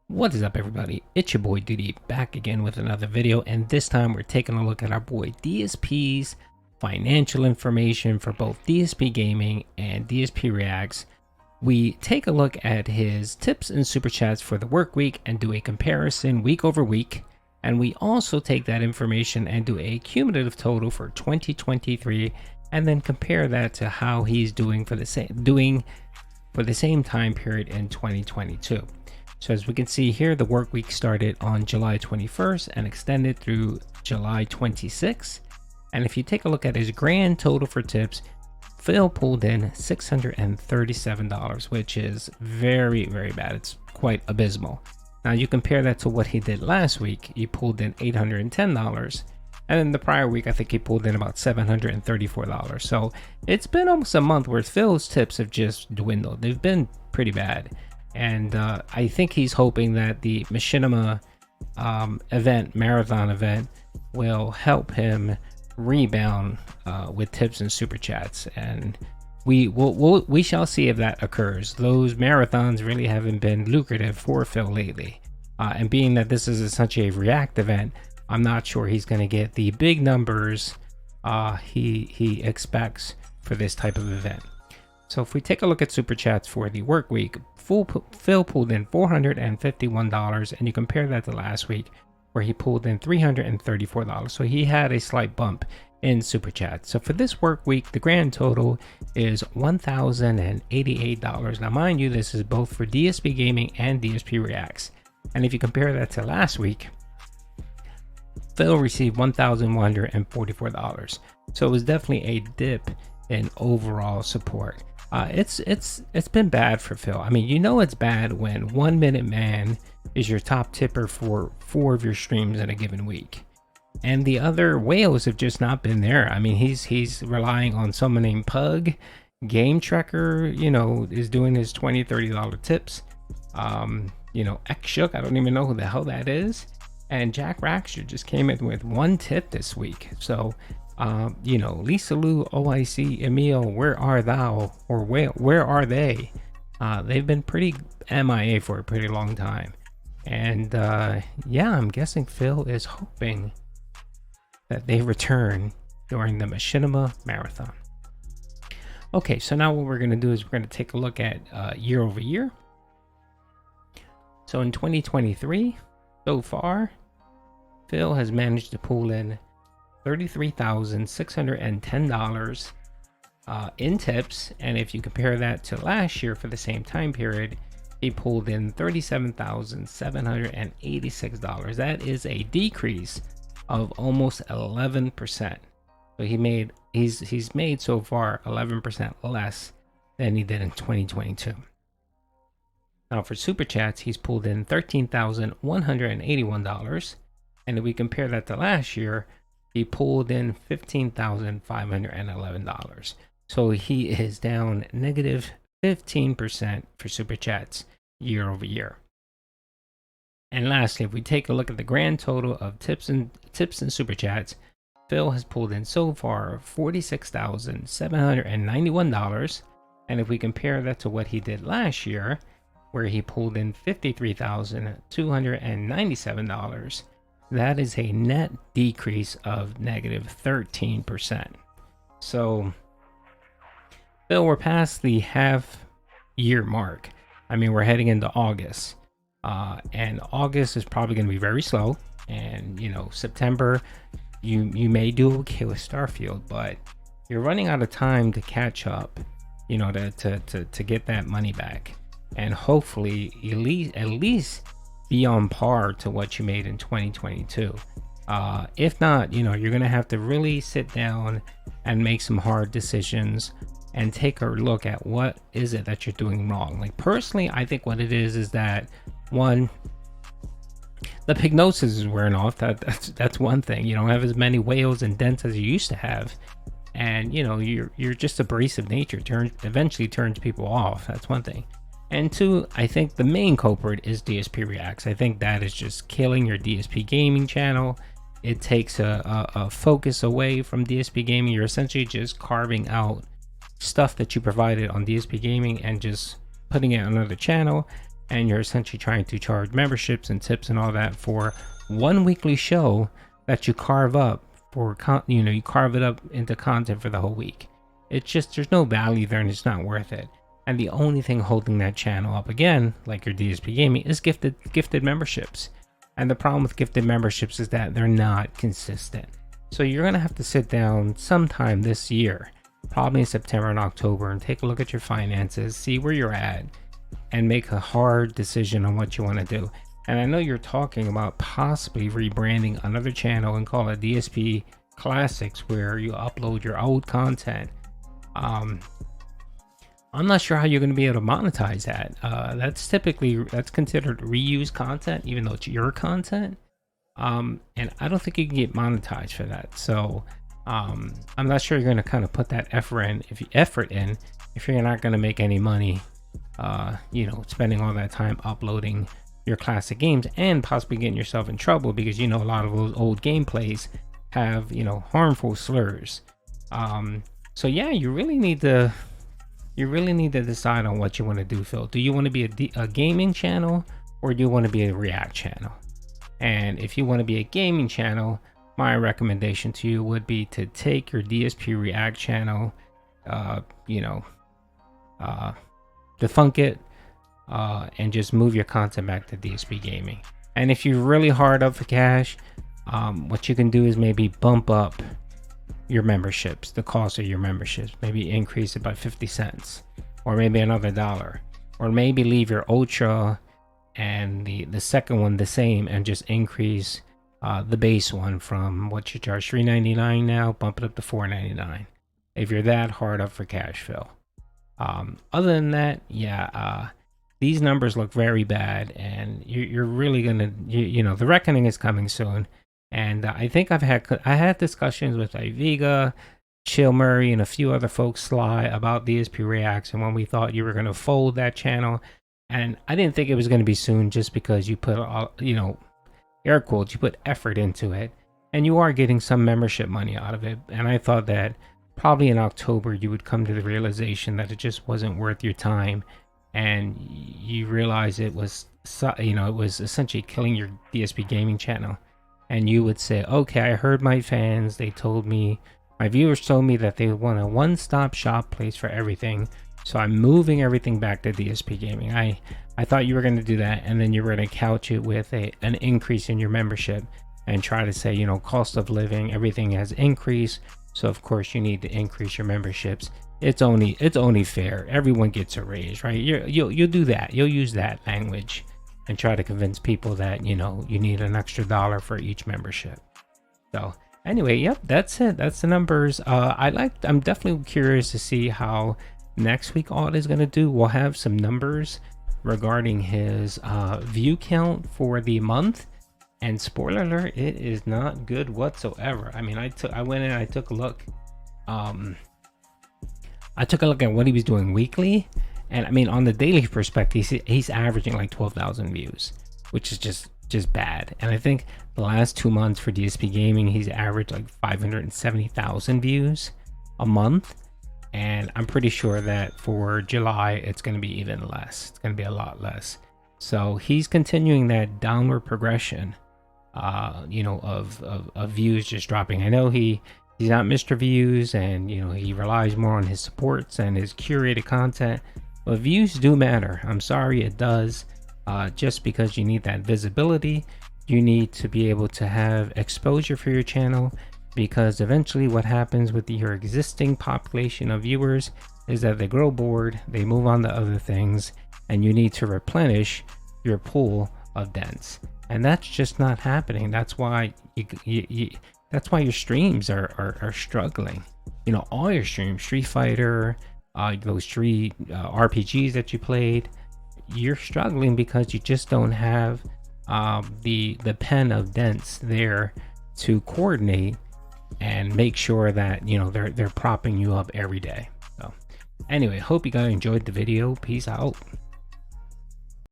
What is up, everybody? It's your boy Duty back again with another video, and this time we're taking a look at our boy DSP's financial information for both DSP Gaming and DSP Reacts. We take a look at his tips and super chats for the work week and do a comparison week over week, and we also take that information and do a cumulative total for 2023 and then compare that to how he's doing for the same time period in 2022. So as we can see here, the work week started on July 21st and extended through July 26th. And if you take a look at his grand total for tips, Phil pulled in $637, which is very, very bad. It's quite abysmal. Now you compare that to what he did last week. He pulled in $810. And then the prior week, I think he pulled in about $734. So it's been almost a month where Phil's tips have just dwindled. They've been pretty bad. And I think he's hoping that the Machinima marathon event will help him rebound with tips and super chats. And we shall see if that occurs. Those marathons really haven't been lucrative for Phil lately. And being that this is essentially a React event, I'm not sure he's going to get the big numbers he expects for this type of event. So if we take a look at super chats for the work week, Phil pulled in $451, and you compare that to last week where he pulled in $334. So he had a slight bump in super chats. So for this work week, the grand total is $1,088. Now mind you, this is both for DSP Gaming and DSP Reacts. And if you compare that to last week, Phil received $1,144. So it was definitely a dip in overall support. It's been bad for Phil. I mean, you know it's bad when 1 Minute Man is your top tipper for 4 of your streams in a given week, and the other whales have just not been there. I mean, he's relying on someone named Pug. Game Tracker, is doing his $20-$30 tips. X Shook, I don't even know who the hell that is. And Jack Raxter just came in with 1 tip this week. So, Lisa Lou, OIC, Emil, where are thou? Or where are they? They've been pretty MIA for a pretty long time. And yeah, I'm guessing Phil is hoping that they return during the Machinima Marathon. Okay, so now what we're going to do is we're going to take a look at year over year. So in 2023, so far, Phil has managed to pull in $33,610 in tips, and if you compare that to last year for the same time period, he pulled in $37,786. That is a decrease of almost 11%. So he's made so far 11% less than he did in 2022. Now for super chats, he's pulled in $13,181, and if we compare that to last year, he pulled in $15,511. So he is down negative 15% for super chats year over year. And lastly, if we take a look at the grand total of tips and super chats, Phil has pulled in so far $46,791. And if we compare that to what he did last year, where he pulled in $53,297, that is a net decrease of negative 13%. So, Phil, we're past the half year mark. I mean, we're heading into August. And August is probably going to be very slow. And, September, you may do okay with Starfield, but you're running out of time to catch up, to get that money back. And hopefully, at least be on par to what you made in 2022. If not, you're gonna have to really sit down and make some hard decisions and take a look at what is it that you're doing wrong. Like personally, I think what it is that one, the pignosis is wearing off. That's one thing. You don't have as many whales and dents as you used to have, and you're just abrasive nature eventually turns people off. That's one thing. And 2, I think the main culprit is DSP Reacts. I think that is just killing your DSP Gaming channel. It takes a focus away from DSP Gaming. You're essentially just carving out stuff that you provided on DSP Gaming and just putting it on another channel. and you're essentially trying to charge memberships and tips and all that for one weekly show that you carve up for you carve it up into content for the whole week. It's just, there's no value there, and it's not worth it. And the only thing holding that channel up, again, like your DSP gaming, is gifted memberships. And the problem with gifted memberships is that they're not consistent. So you're gonna have to sit down sometime this year, probably in September and October, and take a look at your finances, see where you're at, and make a hard decision on what you want to do. And I know you're talking about possibly rebranding another channel and call it DSP Classics, where you upload your old content. I'm not sure how you're going to be able to monetize that. That's considered reused content, even though it's your content. And I don't think you can get monetized for that. So I'm not sure you're going to kind of put that effort in if you're not going to make any money. Spending all that time uploading your classic games and possibly getting yourself in trouble, because a lot of those old gameplays have harmful slurs. So yeah, you really need to decide on what you want to do, Phil. Do you want to be a gaming channel, or do you want to be a react channel? And if you want to be a gaming channel, my recommendation to you would be to take your DSP react channel, defunk it, and just move your content back to DSP gaming. And if you're really hard up for cash, what you can do is maybe bump up your memberships, the cost of your memberships, maybe increase it by 50 cents, or maybe another $1, or maybe leave your ultra and the second one the same, and just increase the base one from what you charge $3.99 now, bump it up to $4.99 if you're that hard up for cash, Phil. Other than that, yeah, these numbers look very bad, and you're really gonna, the reckoning is coming soon. And I think I had discussions with Iviga, Chill Murray, and a few other folks, Sly, about DSP Reacts, and when we thought you were gonna fold that channel. And I didn't think it was gonna be soon, just because you put air quotes, you put effort into it, and you are getting some membership money out of it. And I thought that probably in October you would come to the realization that it just wasn't worth your time, and you realize it was essentially killing your DSP gaming channel. And you would say, okay, I heard my fans, my viewers told me that they want a one-stop shop place for everything, so I'm moving everything back to DSP gaming. I thought you were going to do that, and then you were going to couch it with an increase in your membership and try to say, cost of living, everything has increased, so of course you need to increase your memberships. It's only fair. Everyone gets a raise, right? You'll do that. You'll use that language and try to convince people that you need an extra $1 for each membership. So anyway, yep, that's it. That's the numbers. I'm definitely curious to see how next week Aud is going to do. We'll have some numbers regarding his view count for the month, and spoiler alert, it is not good whatsoever. I mean, I went in, I took a look. I took a look at what he was doing weekly, and I mean, on the daily perspective, he's averaging like 12,000 views, which is just bad. And I think the last 2 months for DSP Gaming, he's averaged like 570,000 views a month. And I'm pretty sure that for July, it's going to be even less. It's going to be a lot less. So he's continuing that downward progression, of views just dropping. I know he's not Mr. Views, and he relies more on his supports and his curated content, but views do matter. I'm sorry, it does. Just because you need that visibility, you need to be able to have exposure for your channel, because eventually what happens with your existing population of viewers is that they grow bored, they move on to other things, and you need to replenish your pool of dents. And that's just not happening. That's why that's why your streams are struggling. All your streams, Street Fighter, those 3 RPGs that you played, you're struggling because you just don't have the pen of dents there to coordinate and make sure that they're propping you up every day. So anyway, hope you guys enjoyed the video. Peace out.